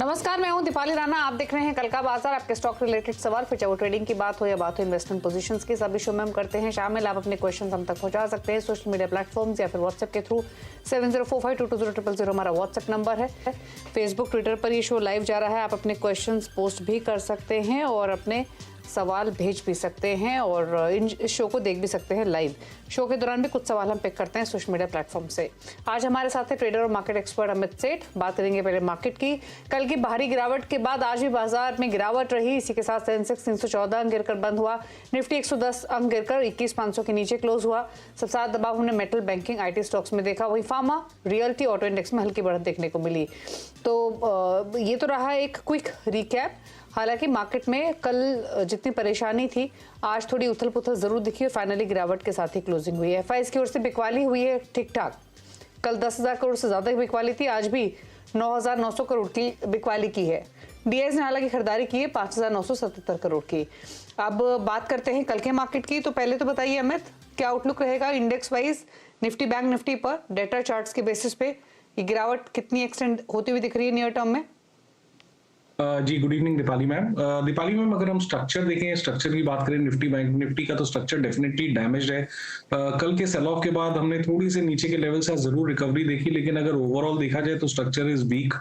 नमस्कार, मैं हूं दीपाली राणा। आप देख रहे हैं कल का बाजार। आपके स्टॉक रिलेटेड सवाल, फिर चाहे वो ट्रेडिंग की बात हो या बात हो इन्वेस्टमेंट पोजीशंस की, सभी शो में हम करते हैं शामिल। आप अपने क्वेश्चंस हम तक पहुंचा सकते हैं सोशल मीडिया प्लेटफॉर्म्स या फिर व्हाट्सएप के थ्रू। 7045220000 हमारा व्हाट्सएप नंबर है। फेसबुक, ट्विटर पर ये शो लाइव जा रहा है। आप अपने क्वेश्चंस पोस्ट भी कर सकते हैं और अपने सवाल भेज भी सकते हैं और इस शो को देख भी सकते हैं लाइव। शो के दौरान भी कुछ सवाल हम पिक करते हैं सोशल मीडिया प्लेटफॉर्म से। आज हमारे साथ है ट्रेडर और मार्केट एक्सपर्ट अमित सेठ। बात करेंगे पहले मार्केट की। कल की भारी गिरावट के बाद आज भी बाजार में गिरावट रही। इसी के साथ सेंसेक्स 314 अंक गिरकर बंद हुआ। निफ्टी 110 अंक गिरकर 21,500 के नीचे क्लोज हुआ। सबसे ज्यादा दबाव हमने मेटल, बैंकिंग, आईटी स्टॉक्स में देखा। वही फार्मा, रियल्टी, ऑटो इंडेक्स में हल्की बढ़त देखने को मिली। तो ये तो रहा एक क्विक रिकैप। हालांकि मार्केट में कल जितनी परेशानी थी, आज थोड़ी उथल पुथल जरूर दिखी और फाइनली गिरावट के साथ ही क्लोजिंग हुई है। एफआईएस की ओर से बिकवाली हुई है ठीक ठाक। कल 10,000 करोड़ से ज्यादा की बिकवाली थी, आज भी 9,900 करोड़ की बिकवाली की है। डीआईएस ने हालांकि खरीदारी की है 5,977 करोड़ की। अब बात करते हैं कल के मार्केट की। तो पहले तो बताइए अमित, क्या आउटलुक रहेगा index wise Nifty bank Nifty पर डेटा चार्ट्स के बेसिस पे? ये गिरावट कितनी एक्सटेंड होती हुई दिख रही है नियर टर्म में? जी, good evening Deepali ma'am. Deepali ma'am, अगर हम स्ट्रक्चर देखें, स्ट्रक्चर की बात करें निफ्टी बैंक निफ्टी का, तो स्ट्रक्चर डेफिनेटली डैमेज्ड है। कल के सेल ऑफ के बाद हमने थोड़ी सी नीचे के लेवल से जरूर रिकवरी देखी, लेकिन अगर ओवरऑल देखा जाए तो स्ट्रक्चर इज वीक।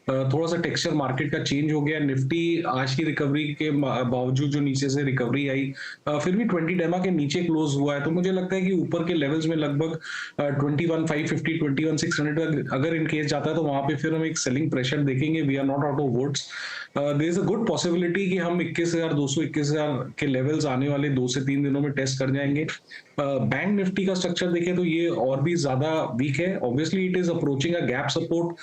थोड़ा सा टेक्सचर मार्केट का चेंज हो गया। निफ्टी आज की रिकवरी के बावजूद जो नीचे से रिकवरी आई, फिर भी 20 डेमा के नीचे क्लोज हुआ है। तो मुझे लगता है कि ऊपर के लेवल्स में लगभग 21,550 21,600 अगर इन केस जाता है तो वहां पे फिर हम एक सेलिंग प्रेशर देखेंगे। We are not out of woods. There is a good possibility कि हम 21,200 21,000 के लेवल्स आने वाले 2 से 3 दिनों में टेस्ट कर जाएंगे। बैंक निफ्टी का स्ट्रक्चर देखें तो ये और भी ज्यादा वीक है। Obviously it is approaching a gap support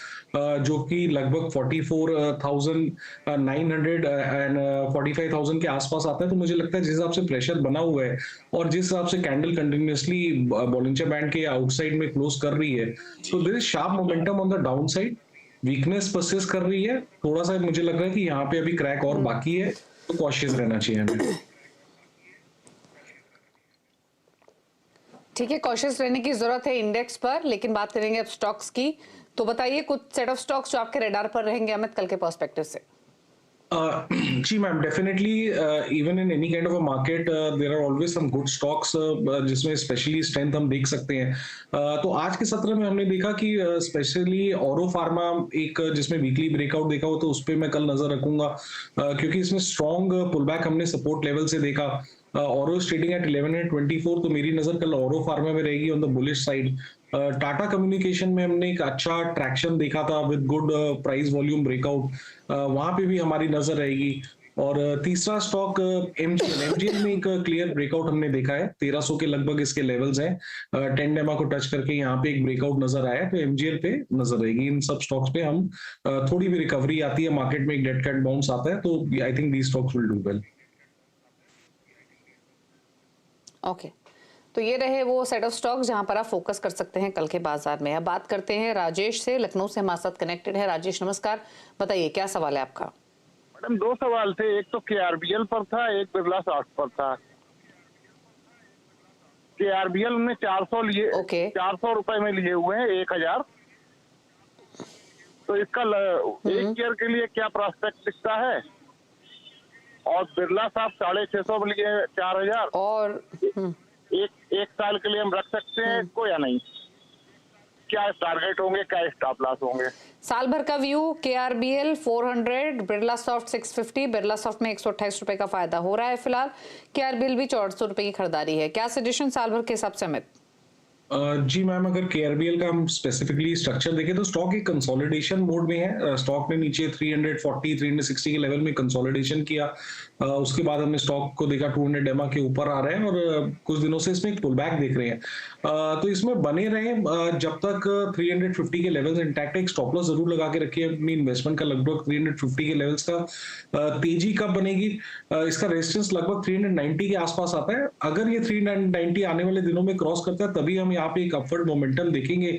जो कि लगभग 44,900 एंड 45,000 के आसपास आता है। तो मुझे लगता है जिस हिसाब से प्रेशर बना हुआ है और जिस हिसाब से कैंडल कंटिन्यूअसली बॉलिंजर बैंड के आउटसाइड में क्लोज कर रही है, तो there is sharp momentum on the downside. Weakness persist कर रही है। थोड़ा सा मुझे लग रहा है कि यहाँ पे अभी क्रैक और बाकी है, तो कॉशियस रहना चाहिए हमें। ठीक है, कॉशियस रहने की जरूरत है इंडेक्स पर। लेकिन बात करेंगे अब स्टॉक्स की। तो बताइए कुछ सेट ऑफ स्टॉक्स जो आपके रडार पर रहेंगे अमित कल के पर्सपेक्टिव से। जी ma'am, definitely even in any kind of a market there are always some good stocks जिसमें स्पेशली स्ट्रेंथ हम देख सकते हैं। तो आज के सत्र में हमने देखा कि स्पेशली ऑरो फार्मा एक जिसमें वीकली ब्रेकआउट देखा हो, तो उस पर मैं कल नजर रखूंगा क्योंकि इसमें स्ट्रॉन्ग पुलबैक हमने सपोर्ट लेवल से देखा। ऑरो ट्रेडिंग एट 1124, तो मेरी नजर कल ऑरो फार्मा में रहेगी on the bullish side. Tata communication में हमने एक अच्छा ट्रैक्शन देखा था with good price volume breakout, वहां पे भी हमारी नजर रहेगी। और तीसरा स्टॉक एमजीएल में एक क्लियर ब्रेकआउट हमने देखा है। 1300 के लगभग इसके लेवल्स हैं। 10 डेमा को टच करके यहाँ पे एक ब्रेकआउट नजर आया, तो एमजीएल पे नजर रहेगी। इन सब स्टॉक्स पे हम थोड़ी भी रिकवरी आती है, मार्केट में एक डेड कैट बाउंस आता है, तो I think these stocks will do well. Okay, तो ये रहे वो सेट ऑफ स्टॉक्स जहां पर आप फोकस कर सकते हैं कल के बाजार में। अब बात करते हैं राजेश से, लखनऊ से हमारे साथ कनेक्टेड है। राजेश नमस्कार, बताइए क्या सवाल है आपका? मैडम, 2 सवाल थे। एक तो केआरबीएल पर था, एक बिरला सॉफ्ट पर था। केआरबीएल में 400 लिए, 400 रुपए में लिए हुए हैं 1,000। तो इसका 1 ईयर के लिए क्या प्रोस्पेक्ट दिखता है? और बिरला साहब 650 में लिए 4,000 और एक साल के लिए हम रख सकते हैं इसको या नहीं? क्या टारगेट होंगे, क्या स्टॉप लॉस होंगे? साल भर का view, KRBL 400, Birla soft 650। Birla soft में 128 रुपए का फायदा हो रहा है फिलहाल। केआरबीएल भी 400 रुपए की खरीदारी है। क्या सजेशन साल भर के हिसाब से अमित? जी मैम, अगर केआरबीएल का हम स्पेसिफिकली स्ट्रक्चर देखें तो स्टॉक एक कंसोलिडेशन मोड में है। स्टॉक ने नीचे 340 360 के लेवल में कंसोलिडेशन किया। उसके बाद हमने स्टॉक को देखा 200 डेमा के ऊपर आ रहे हैं और कुछ दिनों से इसमें एक पुल बैक देख रहे हैं। तो इसमें बने रहे जब तक 350 के लेवल्स इंटैक्ट है। एक स्टॉप लॉस जरूर लगा के रखिए अपनी इन्वेस्टमेंट का, लगभग 350 के लेवल्स का। तेजी कब बनेगी? इसका रेजिस्टेंस लगभग 390 के आसपास आता है। अगर ये 390 आने वाले दिनों में क्रॉस करता है तभी हम यहाँ पे एक अपवर्ड मोमेंटम देखेंगे।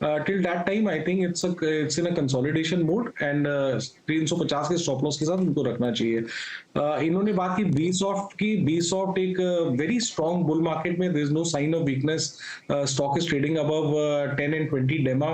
Till that time I think it's in a consolidation mode and 350 के स्टॉप लॉस के साथ उनको रखना चाहिए। इन्होंने बात की बी सॉफ्ट की। बी सॉफ्ट एक वेरी स्ट्रॉन्ग बुल मार्केट में, there is no sign of weakness. Stock is trading above 10 and 20 डेमा।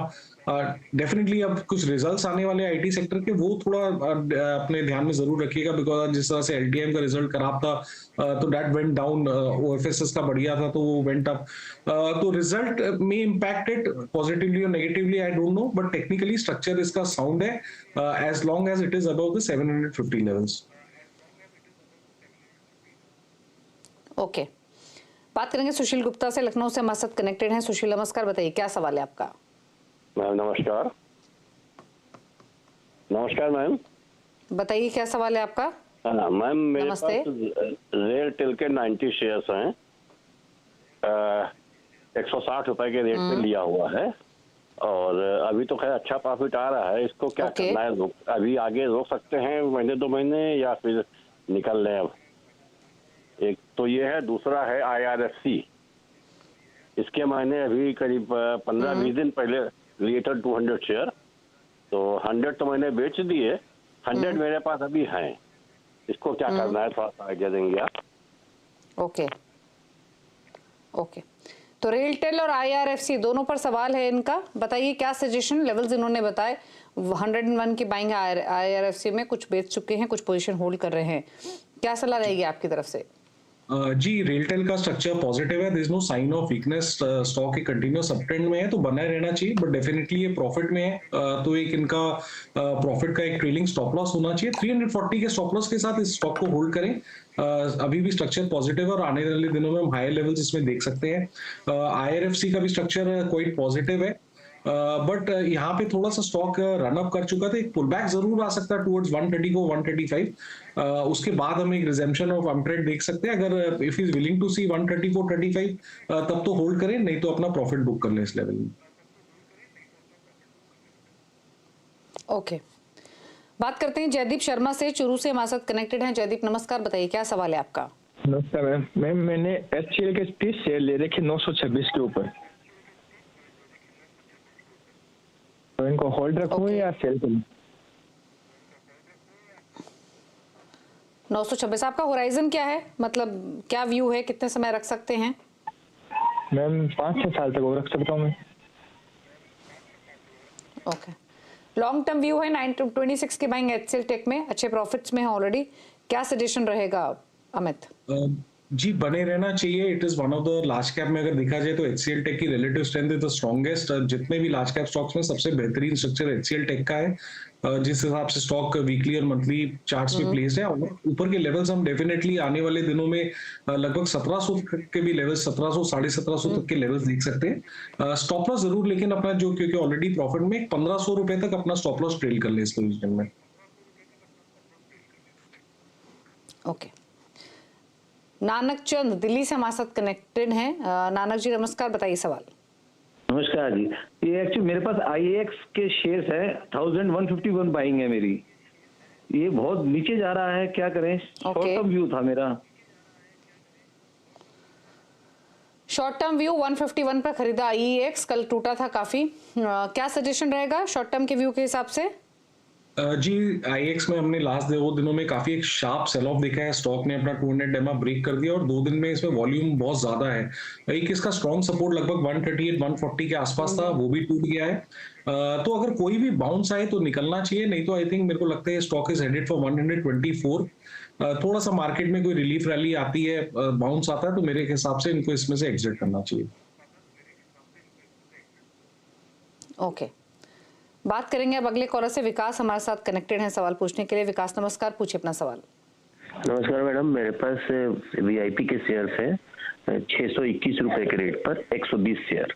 डेफिनेटली अब कुछ रिजल्ट्स आने वाले आईटी सेक्टर के, वो थोड़ा अपने ध्यान में जरूर रखिएगा, बिकॉज जिस तरह से एलटीएम का रिजल्ट खराब था तो दैट वेंट डाउन, ओएफएसएस का बढ़िया था तो वो वेंट अप, तो रिजल्ट में इम्पैक्टेड पॉजिटिवली और negatively, I don't know, but technically structure इसका साउंड है as long as it is above the 750 levels. Okay, बात करेंगे सुशील गुप्ता से, लखनऊ से हमारे साथ कनेक्टेड हैं। सुशील नमस्कार, बताइए क्या सवाल है आपका। मैम नमस्कार। नमस्कार मैम, बताइए क्या सवाल है आपका। हाँ मैम, मेरे पास नमस्ते। रेयरटेल के 90 शेयर्स हैं, 160 रुपए के रेट पे लिया हुआ है, और अभी तो खैर अच्छा प्रॉफिट आ रहा है। इसको क्या ओके। करना है, अभी आगे रोक सकते हैं महीने 2 महीने, या फिर निकल लें अब? एक तो ये है, दूसरा है IRFC। इसके मैंने अभी करीब 15-20 दिन पहले लिए थे 200 शेयर, तो 100 तो मैंने बेच दिए, 100 मेरे पास अभी हैं। इसको क्या करना है, थोड़ा सा आइडिया देंगे आप? ओके ओके, तो रेलटेल और IRFC दोनों पर सवाल है इनका। बताइए क्या सजेशन, लेवल्स इन्होंने बताए 101 की बाइंग है IRFC में, कुछ बेच चुके हैं, कुछ पोजीशन होल्ड कर रहे हैं, क्या सलाह रहेगी आपकी तरफ से। जी, रेलटेल का स्ट्रक्चर पॉजिटिव है, there is no sign of weakness, stock एक कंटिन्यूअस अपट्रेंड में है, तो बना रहना चाहिए, बट डेफिनेटली ये प्रॉफिट में है, तो एक इनका प्रॉफिट का एक ट्रेलिंग स्टॉप लॉस होना चाहिए। 340 के स्टॉप लॉस के साथ इस स्टॉक को होल्ड करें। अभी भी स्ट्रक्चर पॉजिटिव है और आने वाले दिनों में हम हायर लेवल्स इसमें देख सकते हैं। IRFC का भी स्ट्रक्चर क्वाइट पॉजिटिव है, बट यहाँ पे थोड़ा सा स्टॉक रन अप कर चुका था, एक पुल बैक जरूर आ सकता है टुवर्ड्स 130 को 135, उसके बाद हम एक रिजेम्पशन ऑफ अपट्रेंड देख सकते हैं। अगर इफ इज विलिंग टू सी 134 35 तब तो होल्ड करें, नहीं तो अपना प्रॉफिट बुक कर लें इस लेवल में। ओके, बात करते हैं जयदीप शर्मा से, चुरू से हमारे साथ कनेक्टेड हैं। जयदीप नमस्कार, बताइए क्या सवाल है आपका। नमस्कार मैम। मैम मैंने HCL के 30 शेयर ले रखे 926 के ऊपर, तो इनको होल्ड रखूं या सेल करूं? 926, आपका होराइजन क्या है, मतलब क्या व्यू है, कितने समय रख सकते हैं। मैम 5-6 साल तक वो रख सकता हूँ मैं। ओके, लॉन्ग टर्म व्यू है 926 की बाइंग HCL टेक में, अच्छे प्रॉफिट्स में है ऑलरेडी, क्या सजेशन रहेगा अमित। जी, बने रहना चाहिए। It is one of the large cap में अगर देखा जाए तो HCL टेक की relative strength is the strongest. जितने भी लार्ज कैप स्टॉक्स में सबसे बेहतरीन स्ट्रक्चर HCL टेक का है, जिस हिसाब से स्टॉक वीकली और मंथली चार्ट्स पे प्लेस्ड है। ऊपर के लेवल्स हम डेफिनेटली आने वाले दिनों में लगभग 1700 के भी लेवल, 1700 1750 तक के लेवल्स देख सकते हैं। स्टॉप लॉस जरूर, लेकिन अपना जो, क्योंकि ऑलरेडी प्रॉफिट में 1500 रुपए तक अपना स्टॉप लॉस ट्रेल कर ले इस पोजीशन में। ओके, नानक चंद दिल्ली से हमारे साथ कनेक्टेड हैं। नानक जी नमस्कार, बताइए सवाल। नमस्कार जी, ये एक्चुअली मेरे पास IAX के शेयर्स है, 1151 बाइंग है मेरी, ये बहुत नीचे जा रहा है, क्या करें? शॉर्ट टर्म व्यू था मेरा। शॉर्ट टर्म व्यू 151 पर खरीदा IEX, कल टूटा था काफी, क्या सजेशन रहेगा शॉर्ट टर्म के व्यू के हिसाब से। जी, IEX में हमने लास्ट 2 दिनों में काफी एक शार्प सेल ऑफ देखा है, स्टॉक ने अपना 200 डेमा ब्रेक कर दिया और 2 दिन में इसमें वॉल्यूम बहुत ज्यादा है। एक इसका स्ट्रॉन्ग सपोर्ट लगभग 138 140 के आसपास था, वो भी टूट गया है। तो अगर कोई भी बाउंस आए तो निकलना चाहिए, नहीं तो आई थिंक मेरे को लगता है स्टॉक इज हेडेड फॉर 124। थोड़ा सा मार्केट में कोई रिलीफ रैली आती है, बाउंस आता है, तो मेरे हिसाब से इनको इसमें से एग्जिट करना चाहिए। ओके, बात करेंगे अब अगले कॉलर से, विकास हमारे साथ कनेक्टेड हैं सवाल पूछने के लिए। विकास नमस्कार, पूछिए अपना सवाल। नमस्कार मैडम, मेरे पास VIP के शेयर्स है 621 रुपए के रेट पर 120 शेयर,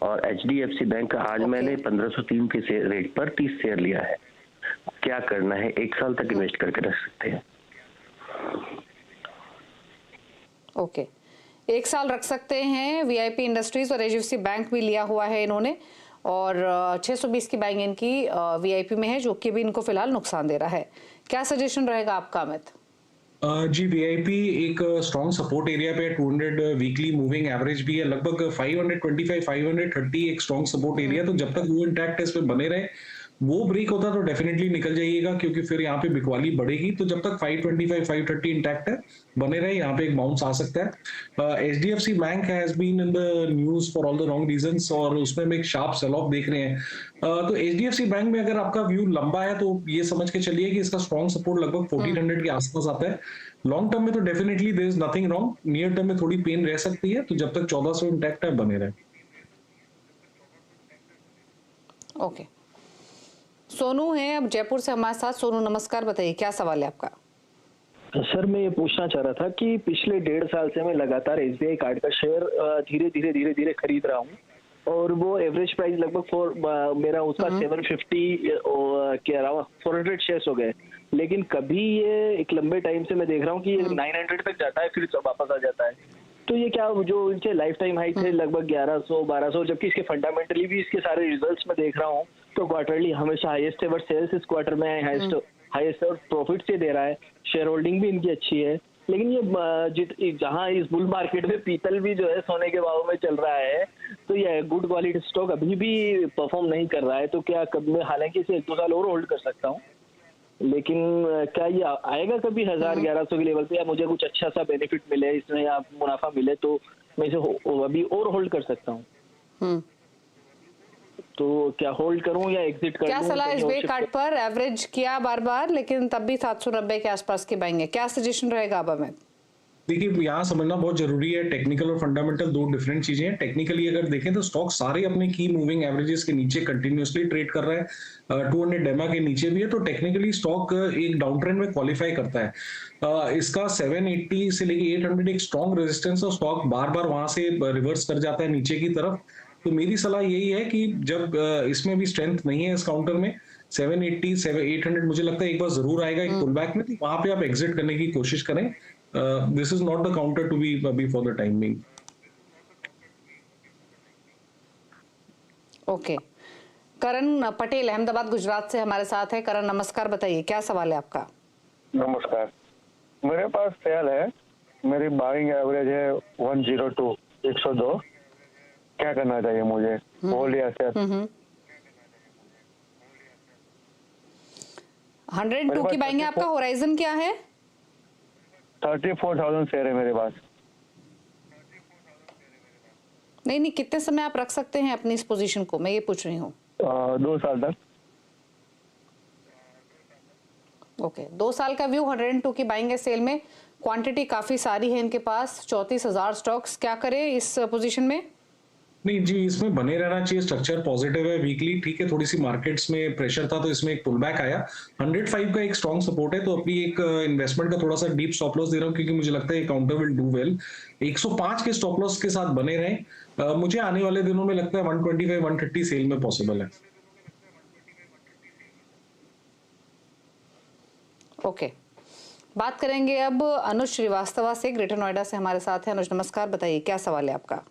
और HDFC बैंक का आज मैंने 1503 के रेट पर 30 शेयर लिया है। क्या करना है, 1 साल तक इन्वेस्ट करके रख सकते हैं? ओके, 1 साल रख सकते हैं। VIP इंडस्ट्रीज और HDFC बैंक भी लिया हुआ है इन्होंने, और 620 की बाइंग इनकी VIP में है, जो कि भी इनको फिलहाल नुकसान दे रहा है। क्या सजेशन रहेगा आपका अमित। जी, VIP एक स्ट्रॉन्ग सपोर्ट एरिया पे 200 वीकली मूविंग एवरेज भी है, लगभग 525 530 एक स्ट्रॉन्ग सपोर्ट एरिया, तो जब तक वो इंटैक्ट है इस पे बने रहे, वो ब्रेक होता है तो डेफिनेटली निकल जाइएगा, क्योंकि फिर यहाँ पे बिकवाली बढ़ेगी। तो जब तक 525 530 इंटैक्ट है, बने रहे, यहाँ पे एक बाउंस आ सकता है। HDFC Bank has been in the news for all the wrong reasons, और उसमें हम एक शार्प सेल ऑफ देख रहे हैं। तो एचडीएफसी बैंक में अगर आपका व्यू लंबा है तो ये समझ के चलिए कि इसका स्ट्रॉन्ग सपोर्ट लगभग 1400 के आसपास आता है। लॉन्ग टर्म में तो definitely there is nothing wrong, near term में थोड़ी पेन रह सकती है, तो जब तक 1400 इंटैक्ट है, बने रहे। ओके, सोनू है अब जयपुर से हमारे साथ। सोनू नमस्कार, बताइए क्या सवाल है आपका। सर मैं ये पूछना चाह रहा था कि पिछले 1.5 साल से मैं लगातार एसबीआई कार्ड का शेयर धीरे धीरे खरीद रहा हूँ, और वो एवरेज प्राइस लगभग मेरा उसका 750 के अलावा 400 शेयर्स हो गए। लेकिन कभी ये एक लंबे टाइम से मैं देख रहा हूँ कि ये 900 तक जाता है, फिर वापस आ जाता है। तो ये क्या, जो इनके लाइफ टाइम हाई थे लगभग 1100-1200, जबकि इसके फंडामेंटली भी इसके सारे रिजल्ट्स में देख रहा हूँ तो क्वार्टरली हमेशा हाईएस्ट एवर सेल्स इस क्वार्टर में हाईएस्ट एवर प्रॉफिट से दे रहा है, शेयर होल्डिंग भी इनकी अच्छी है। लेकिन ये जहाँ इस बुल मार्केट में पीतल भी जो है सोने के भाव में चल रहा है, तो ये गुड क्वालिटी स्टॉक अभी भी परफॉर्म नहीं कर रहा है। तो क्या कभी मैं, हालांकि इसे 1-2 साल और होल्ड कर सकता हूँ, लेकिन क्या ये आएगा कभी 1000-1100 के लेवल पे, या मुझे कुछ अच्छा सा बेनिफिट मिले इसमें या मुनाफा मिले तो मैं इसे अभी और होल्ड कर सकता हूँ। तो क्या होल्ड करूं या एग्जिट कर दूं? क्या सलाह इस बे कार्ड पर? एवरेज किया बार बार, लेकिन तब भी 790 के आसपास की बाइंग है। क्या सजेशन रहेगा अब हमें? देखिए, यहाँ समझना बहुत जरूरी है, टेक्निकल और फंडामेंटल दो डिफरेंट चीजें हैं। टेक्निकली अगर देखें तो स्टॉक सारे अपने की मूविंग एवरेजेस के नीचे कंटिन्यूअसली ट्रेड कर रहा है, 200 डेमा के नीचे भी है, तो टेक्निकली स्टॉक एक डाउन ट्रेंड में क्वालिफाई करता है। इसका 780 से लेके 800 एक स्ट्रॉन्ग रेजिस्टेंस, और स्टॉक बार बार वहां से रिवर्स कर जाता है नीचे की तरफ। तो मेरी सलाह यही है कि जब इसमें भी स्ट्रेंथ नहीं है इस काउंटर में, 780 800 मुझे लगता है एक बार जरूर आएगा एक पुल बैक में, तो वहां पे आप एग्जिट करने की कोशिश करें। This is not the counter to be for the time being. Okay, Karan Patel Ahmedabad Gujarat से हमारे साथ है। करण नमस्कार, बताइए क्या सवाल है आपका। नमस्कार, मेरे पास सेल है, मेरी बाइंग एवरेज है 102 102। क्या करना चाहिए मुझे, होल्ड या सेल? 102 की बाइंग है आपका। होराइजन क्या है? 34,000 शेयर है मेरे पास। नहीं, कितने समय आप रख सकते हैं अपनी इस पोजीशन को, मैं ये पूछ रही हूँ। 2 साल तक। ओके, 2 साल का व्यू, 102 की बाइंग है सेल में। क्वांटिटी काफी सारी है इनके पास, 34,000 स्टॉक्स। क्या करें इस पोजीशन में? नहीं जी, इसमें बने रहना चाहिए। स्ट्रक्चर पॉजिटिव है, वीकली ठीक है, थोड़ी सी मार्केट्स में प्रेशर था तो इसमें एक पुल बैक आया। 105 का एक स्ट्रॉन्ग सपोर्ट है, तो अपनी एक इन्वेस्टमेंट का थोड़ा सा डीप स्टॉप लॉस दे रहा हूँ, क्योंकि मुझे लगता है काउंटर विल डू वेल। 105 के स्टॉप लॉस के साथ बने रहें। मुझे आने वाले दिनों में लगता है 125 130 सेल में पॉसिबल है। ओके, बात करेंगे अब अनुज श्रीवास्तव से, ग्रेटर नोएडा से हमारे साथ है। अनुज नमस्कार, बताइए क्या सवाल है आपका।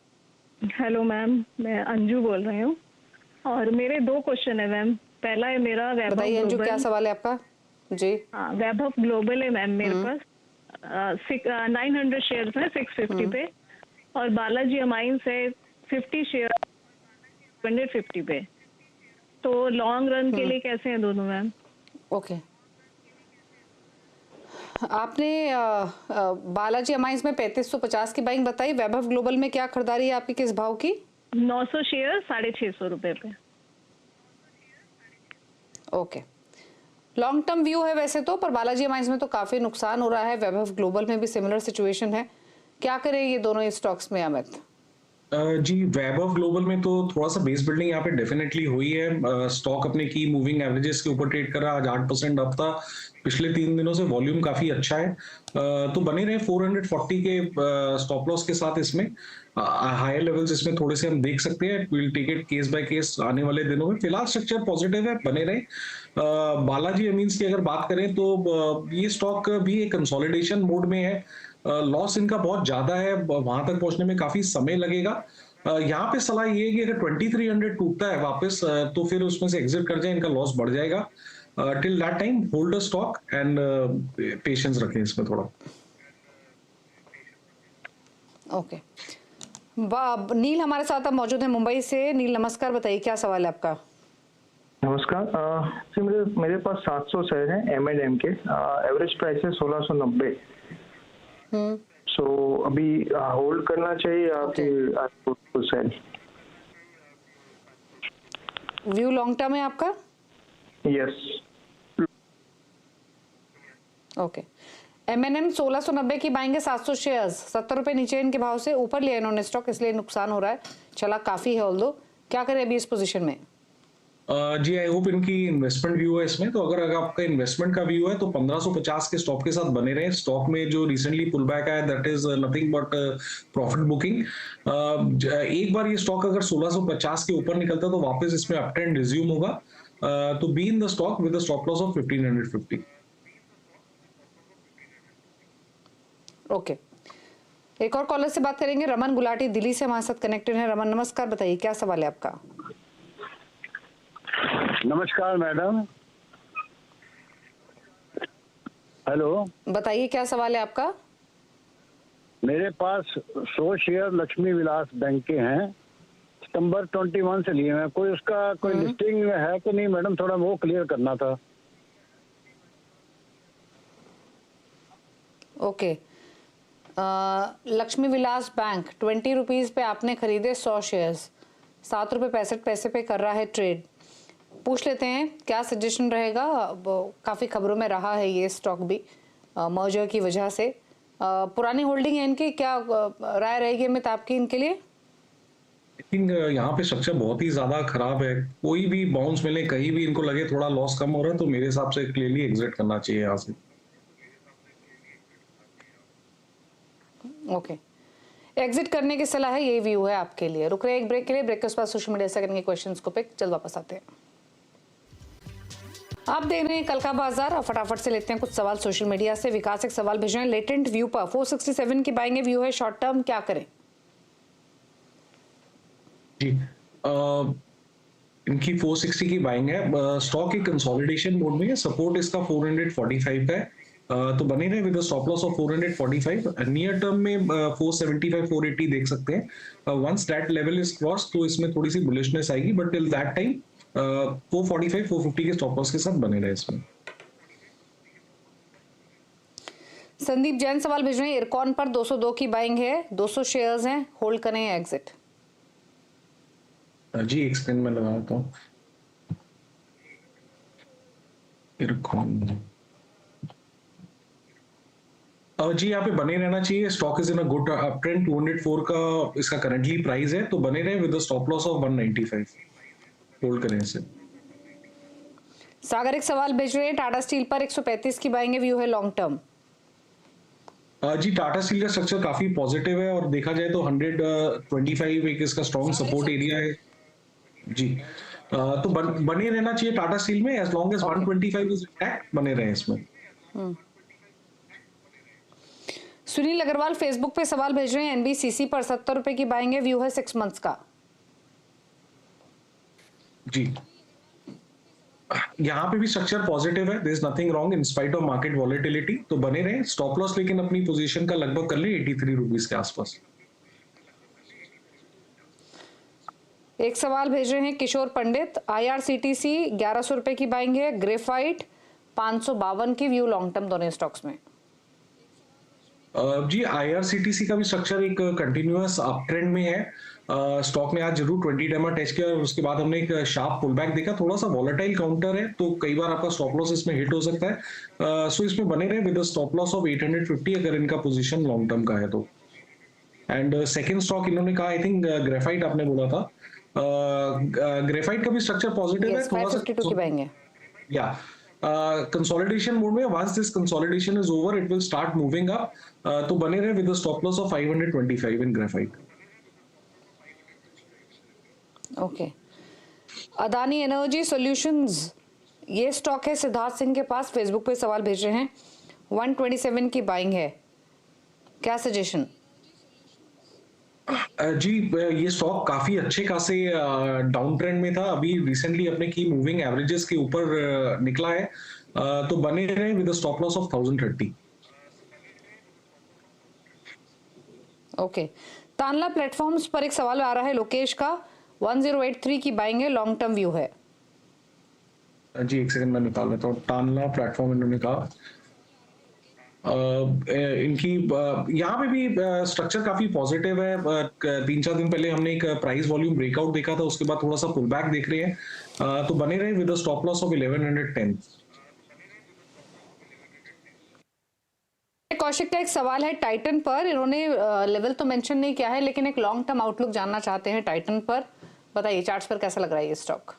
हेलो मैम, मैं अंजू बोल रही हूँ और मेरे 2 क्वेश्चन है मैम। पहला है मेरा वैभव। बताइए अंजू, क्या सवाल है आपका जी। हाँ, वैभव ग्लोबल है मैम मेरे पास। 900 शेयर्स है 650 पे, और बालाजी अमाइंस है 50 शेयर 150 पे। तो लॉन्ग रन के लिए कैसे हैं दोनों मैम? ओके, आपने बालाजी अमाइंस में 3550 की बाइंग बताई। वैभव ग्लोबल में क्या खरीदारी है आपकी, किस भाव की? 900 शेयर 650 रुपए पे। ओके, लॉन्ग टर्म व्यू है वैसे तो, पर बालाजी अमाइंस में तो काफी नुकसान हो रहा है। वैभव ग्लोबल में भी सिमिलर सिचुएशन है। क्या करें ये दोनों स्टॉक्स में अमित? जी, वैभव ग्लोबल में तो थोड़ा सा बेस बिल्डिंग यहाँ पे डेफिनेटली हुई है। स्टॉक अपने की मूविंग एवरेजेस के ऊपर ट्रेड कर रहा है, आज 8% अप था। पिछले 3 दिनों से वॉल्यूम काफी अच्छा है, तो बने रहे 440 के स्टॉप लॉस के साथ। इसमें हायर लेवल्स इसमें थोड़े से हम देख सकते हैं। Will take it case by case आने वाले दिनों में। फिलहाल स्ट्रक्चर पॉजिटिव है, बने रहे। बालाजी अमीन्स की अगर बात करें तो ये स्टॉक भी एक कंसोलिडेशन मोड में है। लॉस इनका बहुत ज्यादा है, वहां तक पहुंचने में काफी समय लगेगा। यहाँ पे सलाह ये है कि अगर 2300 टूटता है वापस, तो फिर उसमें से एग्जिट कर जाए, इनका लॉस बढ़ जाएगा। Till that time hold a stock and patience रखें इसमें थोड़ा। ओके, नील हमारे साथ अब मौजूद है मुंबई से। नील नमस्कार, बताइए क्या सवाल है आपका। नमस्कार। जी मेरे पास 700 शेयर हैं M&M के। एवरेज प्राइस है 1690। सो अभी होल्ड करना चाहिए या फिर आपको सेल? व्यू लॉन्ग टर्म है आपका? यस। ओके। M&M 1690 की बाइंग है, 700 शेयर्स 70 रुपए नीचे इनके भाव से, ऊपर लिया इन्होंने स्टॉक, इसलिए नुकसान हो रहा है। चला काफी है ऑल्दो। क्या करें अभी इस पोजीशन में? जी आई होप इनकी इन्वेस्टमेंट व्यू है इसमें। तो अगर आपका इन्वेस्टमेंट का व्यू है तो 1550 के स्टॉक के साथ बने रहे। स्टॉक में जो रिसेंटली पुल बैक आया that is nothing but profit booking. एक बार ये स्टॉक अगर 1650 के ऊपर निकलता है तो वापस इसमें अप ट्रेंड रिज्यूम होगा। तो be in the stock with a stop loss of 1550। Okay. एक और कॉलर से बात करेंगे। रमन गुलाटी दिल्ली से हमारे साथ कनेक्टेड है। रमन नमस्कार, बताइए क्या सवाल है आपका? नमस्कार मैडम। हेलो, बताइए क्या सवाल है आपका? मेरे पास 100 शेयर लक्ष्मी विलास बैंक के हैं, सितंबर 21 से लिए हैं। कोई उसका कोई लिस्टिंग है कि नहीं मैडम, थोड़ा वो क्लियर करना था। Okay. Lakshmi Vilas bank 20 rupees पे आपने खरीदे 100 शेयर्स, 7 रुपए 65 पैसे पे कर रहा है ट्रेड। पूछ लेते हैं क्या सजेशन रहेगा। काफी खबरों में रहा है ये स्टॉक भी मर्जर की वजह से। पुरानी होल्डिंग है इनकी, क्या राय रहेगी अमित आपकी इनके लिए? लेकिन यहाँ पे स्ट्रक्चर बहुत ही ज्यादा खराब है। कोई भी बाउंस मिले, कहीं भी इनको लगे थोड़ा लॉस कम हो रहा है तो मेरे हिसाब से क्लियरली एग्जिट करना चाहिए यहाँ से। ओके, एग्जिट करने की सलाह है, यही व्यू है आपके लिए। रुक रहे एक ब्रेक के लिए। ब्रेक के बाद सोशल मीडिया से करेंगे क्वेश्चंस को पिक। जल्द वापस आते हैं। आप देख रहे हैं कल का बाजार। अब फटाफट से लेते हैं कुछ सवाल सोशल मीडिया से। विकास एक सवाल भेज रहे हैं, लेटेंट व्यू पर 467 की बाइंग व्यू है शॉर्ट टर्म, क्या करें? जी इनकी 460 की बाइंग है। स्टॉक एक कंसोलिडेशन मोड में है। सपोर्ट इसका 445 का है। तो बने रहे with stop loss of 445। Near term में 475 480 देख सकते हैं। Once that level is cross तो इसमें थोड़ी सी बुलिशनेस आएगी, बट टिल दैट टाइम 445 450 के स्टॉप लॉस के साथ बने रहे इसमें। संदीप जैन सवाल भेज रहे हैं, इरकॉन पर 202 की बाइंग है, 200 शेयर्स हैं, होल्ड करें या एग्जिट? जी एक सेकंड में लगाता हूँ। इरकॉन जी यहाँ पे बने रहना चाहिए। Stock is in a good up trend. 204 का इसका करंटली प्राइस है, तो बने रहे with stop loss of 195। Hold करें इसे। सागर एक सवाल भेज रहे हैं, टाटा स्टील पर 135 की बाइंग व्यू है लॉन्ग टर्म। जी टाटा स्टील का स्ट्रक्चर काफी पॉजिटिव है और देखा जाए तो 125 एक इसका स्ट्रॉन्ग सपोर्ट एरिया है। जी तो बने रहना चाहिए टाटा स्टील में as long as 125 is intact, बने रहे इसमें। सुनील अग्रवाल फेसबुक पे सवाल भेज रहे हैं, एनबीसीसी पर 70 रुपए की बाइंग व्यू है 6 मंथ्स का। जी यहाँ पे भी स्ट्रक्चर पॉजिटिव है। There is nothing wrong in spite of market volatility, तो बने रहे। स्टॉप लॉस लेकिन अपनी पोजीशन का लगभग कर ले 83 रुपीस के आसपास। एक सवाल भेज रहे हैं किशोर पंडित, आईआरसीटीसी 1100 रुपए की बाइंग है, ग्रेफाइट 552 की व्यू लॉन्ग टर्म दोनों स्टॉक्स में। जी आईआरसीटीसी का भी स्ट्रक्चर एक कंटिन्यूअस अप ट्रेंड में है। स्टॉक ने आज जरूर 20 डेमा टेस्ट किया और उसके बाद हमने एक शार्प पुल बैक देखा। थोड़ा सा वॉलेटाइल काउंटर है तो कई बार आपका स्टॉप लॉस इसमें हिट हो सकता है। सो इसमें बने रहे विद स्टॉप लॉस ऑफ 850 अगर इनका पोजीशन लॉन्ग टर्म का है तो। एंड सेकंड स्टॉक इन्होंने कहा, आई थिंक ग्रेफाइट आपने बोला था। ग्रेफाइट का भी स्ट्रक्चर पॉजिटिव है। 552 की बाइंग है। या कंसोलिडेशन मोड में। Once this consolidation is over it will start moving up. तो बने रहे with stop loss of 525 in graphite. Okay. Adani Energy Solutions ये स्टॉक है, सिद्धार्थ सिंह के पास फेसबुक पे सवाल भेज रहे हैं, 127 की बाइंग है, क्या सजेशन? जी ये स्टॉक काफी अच्छे खासे डाउन ट्रेंड में था। अभी रिसेंटली अपने की मूविंग एवरेजेस के ऊपर निकला है। तो बने रहे with stop loss of 1030। Okay. Tanla platforms पर एक सवाल आ रहा है लोकेश का, 1083 की बाइंग है, लॉन्ग टर्म व्यू है। जी एक सेकंड में निकाल लेता हूँ। टानला प्लेटफॉर्म इन्होंने कहा इनकी यहाँ पे भी स्ट्रक्चर काफी पॉजिटिव है। 3-4 दिन पहले हमने एक प्राइस वॉल्यूम ब्रेकआउट देखा था, उसके बाद थोड़ा सा पुल बैक देख रहे हैं, तो बने रहे with stop loss of 1110। Kaushik का एक सवाल है टाइटन पर, इन्होंने लेवल तो मेंशन नहीं किया है लेकिन एक लॉन्ग टर्म आउटलुक जानना चाहते हैं टाइटन पर। बताइए चार्ट्स पर कैसा लग रहा है ये स्टॉक?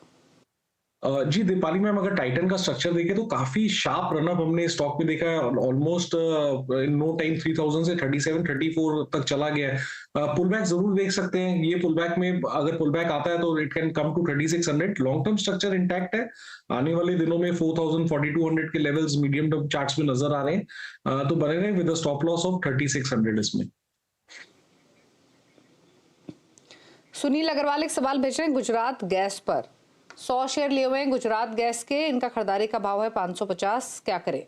जी दीपाली मैम, अगर टाइटन का स्ट्रक्चर देखें तो काफी शार्प रनअप हमने स्टॉक में देखा है। ऑलमोस्ट इन नो टाइम 3000 से 37-34 तक चला गया है। पुल बैक जरूर देख सकते हैं। ये पुल बैक में अगर पुल बैक आता है तो it can come to 3600। Long term structure intact है। आने वाले दिनों में 4000 4200 के लेवल्स मीडियम टर्म चार्ट्स में नजर आ रहे हैं, तो बने रहे विद स्टॉप लॉस ऑफ 3600 इसमें। सुनील अग्रवाल एक सवाल भेज रहे हैं गुजरात गैस पर। 100 शेयर लिए हुए हैं गुजरात गैस के, इनका खरीदारी का भाव है 550, क्या करें?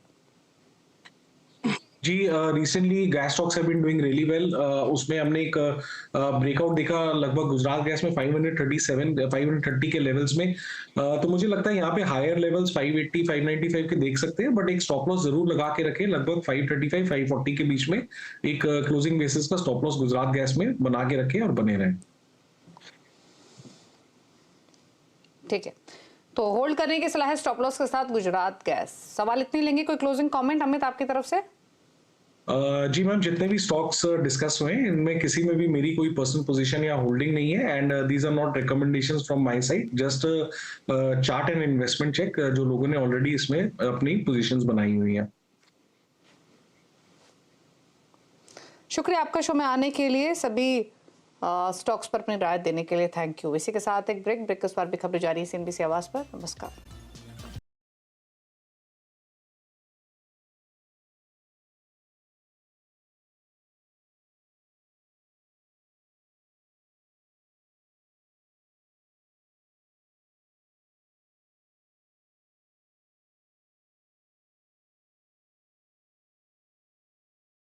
जी recently gas stocks have been doing really well. उसमें हमने एक ब्रेकआउट देखा लगभग गुजरात गैस में 530 के लेवल्स में। तो मुझे लगता है यहाँ पे हायर लेवल्स 580 595 के देख सकते हैं, बट एक स्टॉप लॉस जरूर लगा के रखें लगभग 535 540 के बीच में। एक क्लोजिंग बेसिस का स्टॉप लॉस गुजरात गैस में बना के रखें और बने रहें। ठीक है, तो होल्ड करने की सलाह है स्टॉप लॉस के साथ गुजरात गैस। सवाल इतने लेंगे, कोई क्लोजिंग कमेंट अमित आपकी तरफ से? जी मैम, जितने भी स्टॉक्स डिस्कस हुए हैं इनमें किसी में भी मेरी कोई पर्सनल पोजीशन या होल्डिंग नहीं है, and these are not recommendations from my side, just chart and investment check जो लोगों ने ऑलरेडी इसमें अपनी पोजीशंस बनाई हुई हैं। शुक्रिया आपका शो में आने के लिए, सभी स्टॉक्स पर अपनी राय देने के लिए थैंक यू। इसी के साथ एक ब्रेक के उस पर भी खबरें जारी है CNBC आवाज पर। नमस्कार।